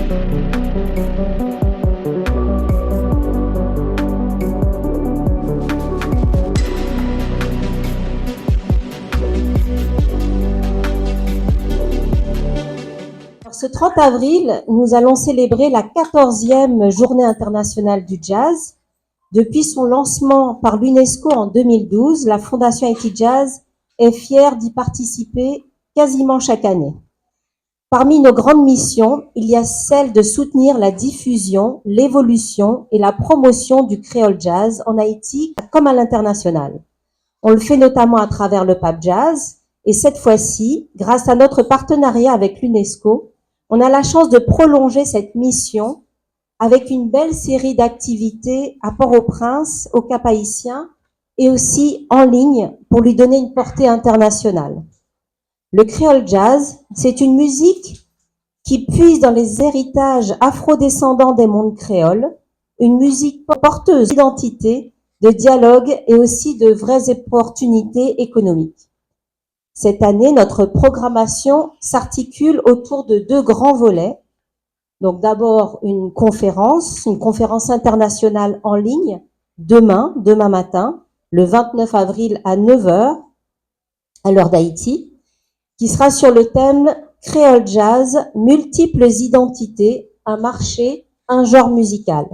Ce 30 avril, nous allons célébrer la 14e Journée internationale du jazz. Depuis son lancement par l'UNESCO en 2012, la Fondation Haïti Jazz est fière d'y participer quasiment chaque année. Parmi nos grandes missions, il y a celle de soutenir la diffusion, l'évolution et la promotion du créole jazz en Haïti comme à l'international. On le fait notamment à travers le Pape Jazz et cette fois-ci, grâce à notre partenariat avec l'UNESCO, on a la chance de prolonger cette mission avec une belle série d'activités à Port-au-Prince, au Cap-Haïtien et aussi en ligne pour lui donner une portée internationale. Le créole jazz, c'est une musique qui puise dans les héritages afro-descendants des mondes créoles, une musique porteuse d'identité, de dialogue et aussi de vraies opportunités économiques. Cette année, notre programmation s'articule autour de deux grands volets. Donc d'abord une conférence internationale en ligne, demain matin, le 29 avril à 9h, à l'heure d'Haïti, qui sera sur le thème Créole Jazz, multiples identités, un marché, un genre musical.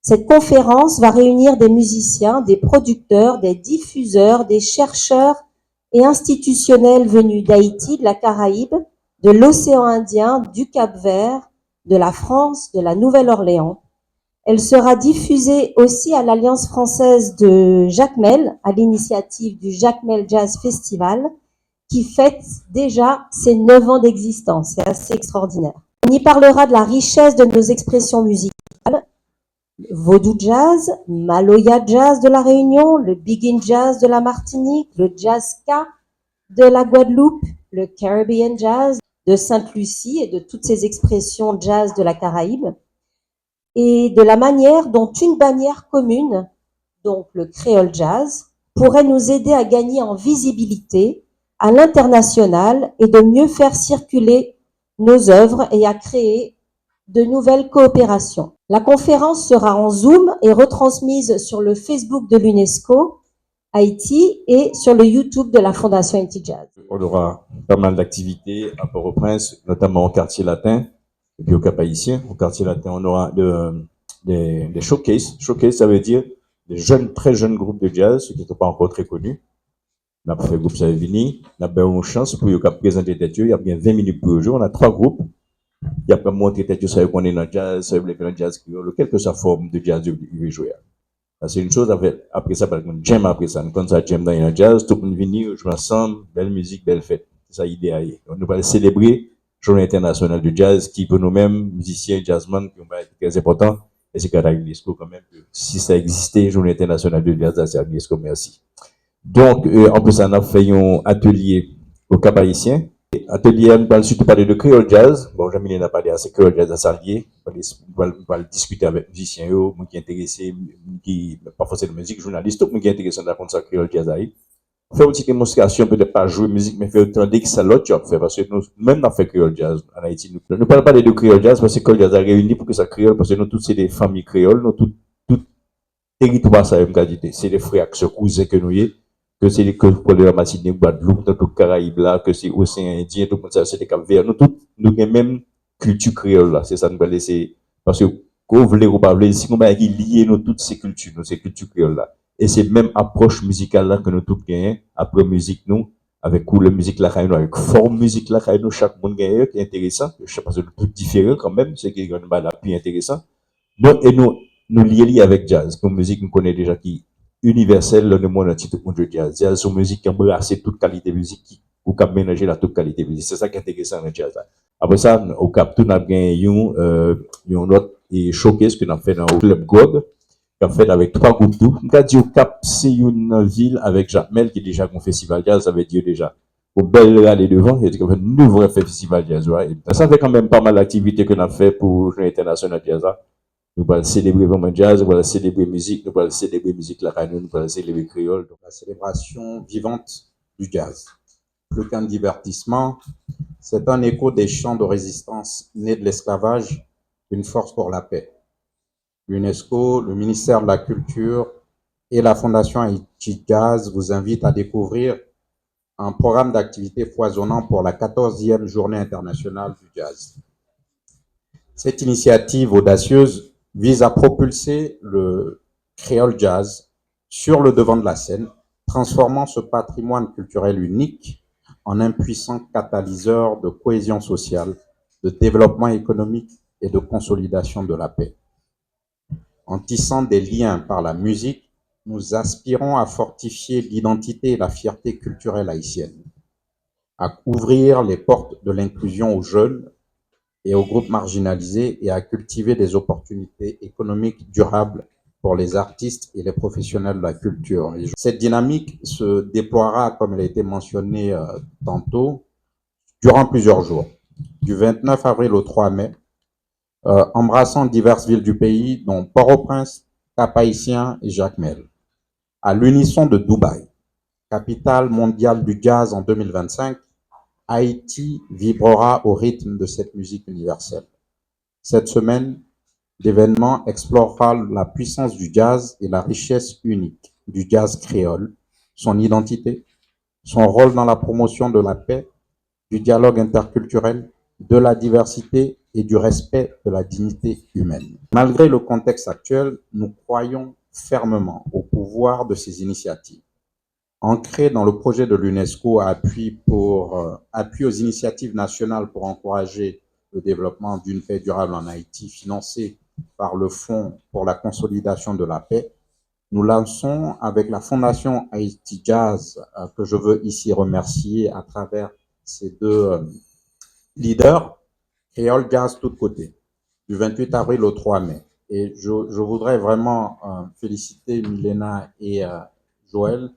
Cette conférence va réunir des musiciens, des producteurs, des diffuseurs, des chercheurs et institutionnels venus d'Haïti, de la Caraïbe, de l'océan Indien, du Cap-Vert, de la France, de la Nouvelle-Orléans. Elle sera diffusée aussi à l'Alliance française de Jacmel, à l'initiative du Jacmel Jazz Festival, qui fête déjà ses 9 ans d'existence. C'est assez extraordinaire. On y parlera de la richesse de nos expressions musicales, Vodou Jazz, Maloya Jazz de la Réunion, le Begin Jazz de la Martinique, le Jazz Ska de la Guadeloupe, le Caribbean Jazz de Sainte-Lucie et de toutes ces expressions jazz de la Caraïbe, et de la manière dont une bannière commune, donc le créole jazz, pourrait nous aider à gagner en visibilité à l'international et de mieux faire circuler nos œuvres et à créer de nouvelles coopérations. La conférence sera en Zoom et retransmise sur le Facebook de l'UNESCO Haïti et sur le YouTube de la Fondation Haïti Jazz. On aura pas mal d'activités à Port-au-Prince, notamment au quartier latin et puis au Cap-Haïtien. Au quartier latin, on aura des showcases. Showcase, ça veut dire des jeunes, très jeunes groupes de jazz, ceux qui ne sont pas encore très connus. On a fait groupe Savini, on a bien une chance pour qu'ils présenter tête. Il y a bien 20 minutes pour jouer. On a 3 groupes. Il y a pas montrer tête, ça veut qu'on est dans le jazz, ça veut dire dans le jazz créole, quelle que soit la forme de jazz il veut jouer. C'est une chose après ça, par exemple, jam après ça. Quand ça jam dans le jazz, tout le monde vient, jouer ensemble, belle musique, belle fête. C'est ça l'idée. On va célébrer Journée internationale du jazz, qui pour nous-mêmes, musiciens, jazzmen, qui est très important. Et c'est qu'à l'UNESCO quand même, que si ça existait, Journée internationale du jazz, c'est à l'UNESCO, merci. Donc, en plus, on a fait un atelier au Cap-Haïtien. Atelier, on va surtout parler de créole jazz. Bon, Jamil n'a pas parlé assez créole jazz à Salier. On va discuter avec musiciens, qui sont intéressés, qui, parfois c'est de musique, journalistes, tout le monde qui est intéressé dans la créole jazz. Faire une petite démonstration, peut-être pas jouer musique, mais faire autant que ça l'autre job fait, parce que nous, même dans fait créole jazz en Haïti, nous ne parlons pas de créole jazz, parce que créole jazz a réuni pour que ça créole, parce que nous tous c'est des familles créoles, nous tout territoire ça, c'est des frères, ce cousins que nous y que c'est les que pour la Martinique, Guadeloupe, dans tout Caraïbes là, que c'est océan Indien, tout ça, c'est des Cap Verts. Nous tous, nous avons même culture créole là. C'est ça nous va laisser, parce que, qu'on voulait ou pas voulait, si on va lier nous toutes ces cultures, nous, ces cultures créoles là. Et c'est même approche musicale là que nous tous gagnons, après musique nous, avec couleur musique là, avec forme musique là, nous, chaque monde gagne, qui est intéressant. Je sais pas, c'est tout différent quand même, c'est qui est la plus intéressant. Donc, et nous lier avec jazz, comme musique nous connaît déjà qui universel le monde entier tout le monde jazz. Jazz c'est une musique qui embrasse toute qualité de musique ou qui mélanger la toute qualité de musique. C'est ça qui est intéressant dans le jazz. Après ça, au Cap, tout n'a gagné un autre showcase que nous avons fait dans le Club God, qu'on fait avec 3 groupes tout. On a dit au Cap, c'est une ville avec Jacmel qui est déjà un festival jazz, ça veut dire déjà. Au bel aller devant, il y a un nouveau festival jazz. Ça fait quand même pas mal d'activités que nous avons fait pour l'international jazz. Nous allons célébrer vraiment jazz, nous allons célébrer musique, nous allons célébrer musique la radio, nous allons célébrer créole. La célébration vivante du jazz. Plus qu'un divertissement, c'est un écho des chants de résistance nés de l'esclavage une force pour la paix. L'UNESCO, le ministère de la Culture et la Fondation Haïti Jazz vous invitent à découvrir un programme d'activités foisonnant pour la 14e Journée internationale du jazz. Cette initiative audacieuse vise à propulser le créole jazz sur le devant de la scène, transformant ce patrimoine culturel unique en un puissant catalyseur de cohésion sociale, de développement économique et de consolidation de la paix. En tissant des liens par la musique, nous aspirons à fortifier l'identité et la fierté culturelle haïtienne, à ouvrir les portes de l'inclusion aux jeunes et aux groupes marginalisés et à cultiver des opportunités économiques durables pour les artistes et les professionnels de la culture. Et cette dynamique se déploiera, comme elle a été mentionné tantôt, durant plusieurs jours, du 29 avril au 3 mai, embrassant diverses villes du pays, dont Port-au-Prince, Cap-Haïtien et Jacmel. À l'unisson de Dubaï, capitale mondiale du jazz en 2025, Haïti vibrera au rythme de cette musique universelle. Cette semaine, l'événement explorera la puissance du jazz et la richesse unique du jazz créole, son identité, son rôle dans la promotion de la paix, du dialogue interculturel, de la diversité et du respect de la dignité humaine. Malgré le contexte actuel, nous croyons fermement au pouvoir de ces initiatives. Ancré dans le projet de l'UNESCO appui aux initiatives nationales pour encourager le développement d'une paix durable en Haïti, financé par le Fonds pour la consolidation de la paix, nous lançons avec la Fondation Haïti Jazz, que je veux ici remercier à travers ces deux leaders, Créole Jazz Tout Côté, du 28 avril au 3 mai. Et je voudrais vraiment féliciter Milena et Joël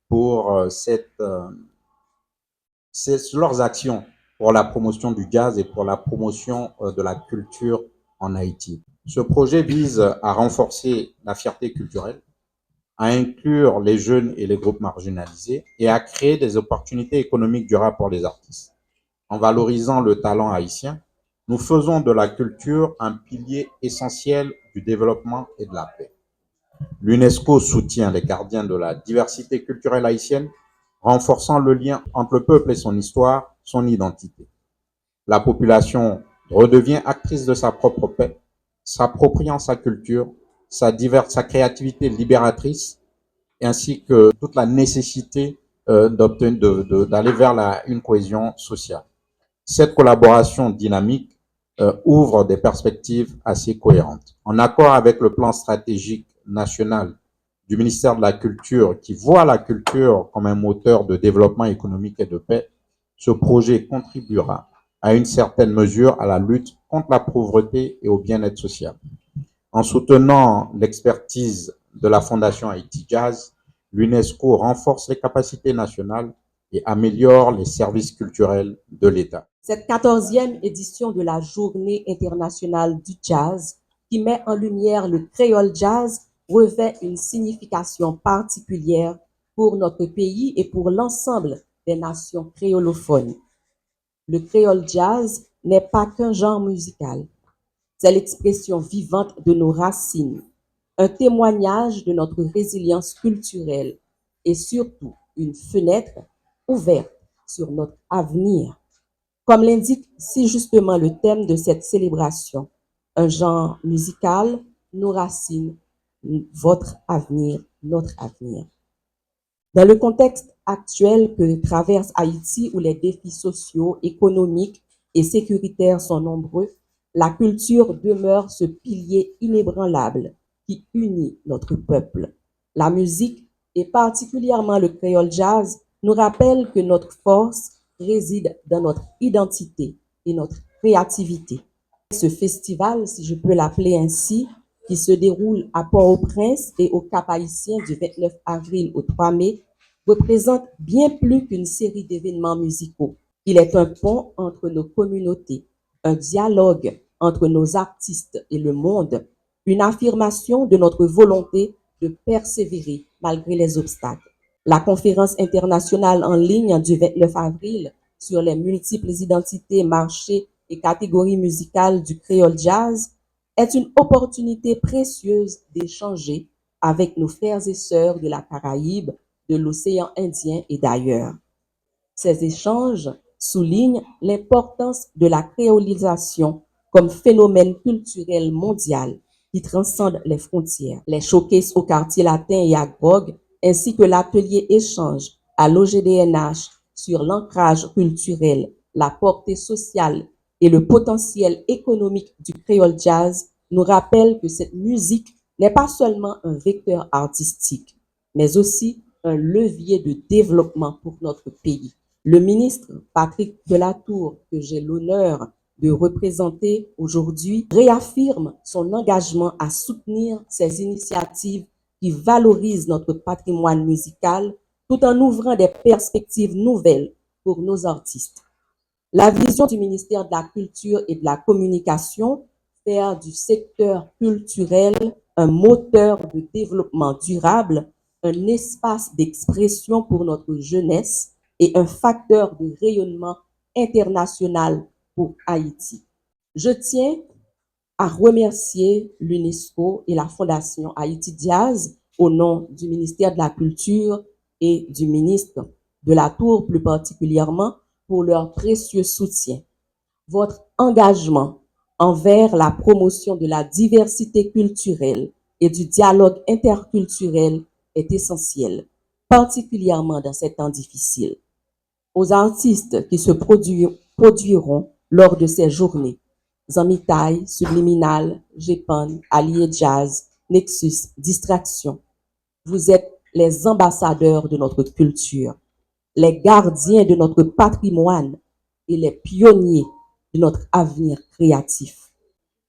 pour leurs actions pour la promotion du jazz et pour la promotion de la culture en Haïti. Ce projet vise à renforcer la fierté culturelle, à inclure les jeunes et les groupes marginalisés et à créer des opportunités économiques durables pour les artistes. En valorisant le talent haïtien, nous faisons de la culture un pilier essentiel du développement et de la paix. L'UNESCO soutient les gardiens de la diversité culturelle haïtienne, renforçant le lien entre le peuple et son histoire, son identité. La population redevient actrice de sa propre paix, s'appropriant sa culture, sa créativité libératrice, ainsi que toute la nécessité d'aller vers une cohésion sociale. Cette collaboration dynamique ouvre des perspectives assez cohérentes. En accord avec le plan stratégique national du ministère de la Culture, qui voit la culture comme un moteur de développement économique et de paix, ce projet contribuera à une certaine mesure à la lutte contre la pauvreté et au bien-être social. En soutenant l'expertise de la Fondation Haïti Jazz, l'UNESCO renforce les capacités nationales et améliore les services culturels de l'État. Cette 14e édition de la Journée internationale du jazz, qui met en lumière le créole jazz, revêt une signification particulière pour notre pays et pour l'ensemble des nations créolophones. Le créole jazz n'est pas qu'un genre musical, c'est l'expression vivante de nos racines, un témoignage de notre résilience culturelle et surtout une fenêtre ouverte sur notre avenir. Comme l'indique si justement le thème de cette célébration, un genre musical, nos racines, votre avenir, notre avenir. Dans le contexte actuel que traverse Haïti, où les défis sociaux, économiques et sécuritaires sont nombreux, la culture demeure ce pilier inébranlable qui unit notre peuple. La musique, et particulièrement le créole jazz, nous rappelle que notre force réside dans notre identité et notre créativité. Ce festival, si je peux l'appeler ainsi, qui se déroule à Port-au-Prince et au Cap-Haïtien du 29 avril au 3 mai, représente bien plus qu'une série d'événements musicaux. Il est un pont entre nos communautés, un dialogue entre nos artistes et le monde, une affirmation de notre volonté de persévérer malgré les obstacles. La conférence internationale en ligne du 29 avril sur les multiples identités, marchés et catégories musicales du créole jazz est une opportunité précieuse d'échanger avec nos frères et sœurs de la Caraïbe, de l'océan Indien et d'ailleurs. Ces échanges soulignent l'importance de la créolisation comme phénomène culturel mondial qui transcende les frontières. Les showcases au quartier latin et à Grog, ainsi que l'atelier échange à l'OGDNH sur l'ancrage culturel, la portée sociale et le potentiel économique du créole jazz nous rappellent que cette musique n'est pas seulement un vecteur artistique, mais aussi un levier de développement pour notre pays. Le ministre Patrick Delatour, que j'ai l'honneur de représenter aujourd'hui, réaffirme son engagement à soutenir ces initiatives qui valorisent notre patrimoine musical tout en ouvrant des perspectives nouvelles pour nos artistes. La vision du ministère de la Culture et de la Communication, faire du secteur culturel un moteur de développement durable, un espace d'expression pour notre jeunesse et un facteur de rayonnement international pour Haïti. Je tiens à remercier l'UNESCO et la Fondation Haïti Jazz au nom du ministère de la Culture et du ministre Delatour plus particulièrement pour leur précieux soutien. Votre engagement envers la promotion de la diversité culturelle et du dialogue interculturel est essentiel, particulièrement dans ces temps difficiles. Aux artistes qui se produiront lors de ces journées, Zamitaï, Subliminal, Jepan, Allié Jazz, Nexus, Distraction, vous êtes les ambassadeurs de notre culture, les gardiens de notre patrimoine et les pionniers de notre avenir créatif.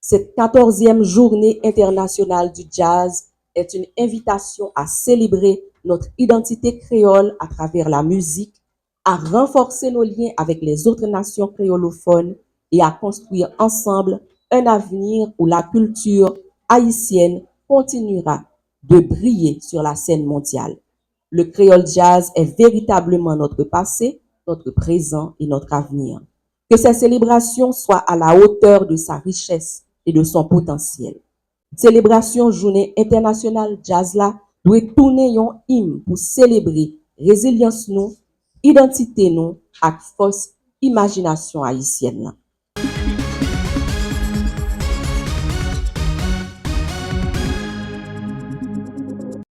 Cette 14e journée internationale du jazz est une invitation à célébrer notre identité créole à travers la musique, à renforcer nos liens avec les autres nations créolophones et à construire ensemble un avenir où la culture haïtienne continuera de briller sur la scène mondiale. Le créole jazz est véritablement notre passé, notre présent et notre avenir. Que ces célébrations soient à la hauteur de sa richesse et de son potentiel. Célébration Journée internationale jazz là doit tourner un hymne pour célébrer résilience nous, identité nous, avec force imagination haïtienne.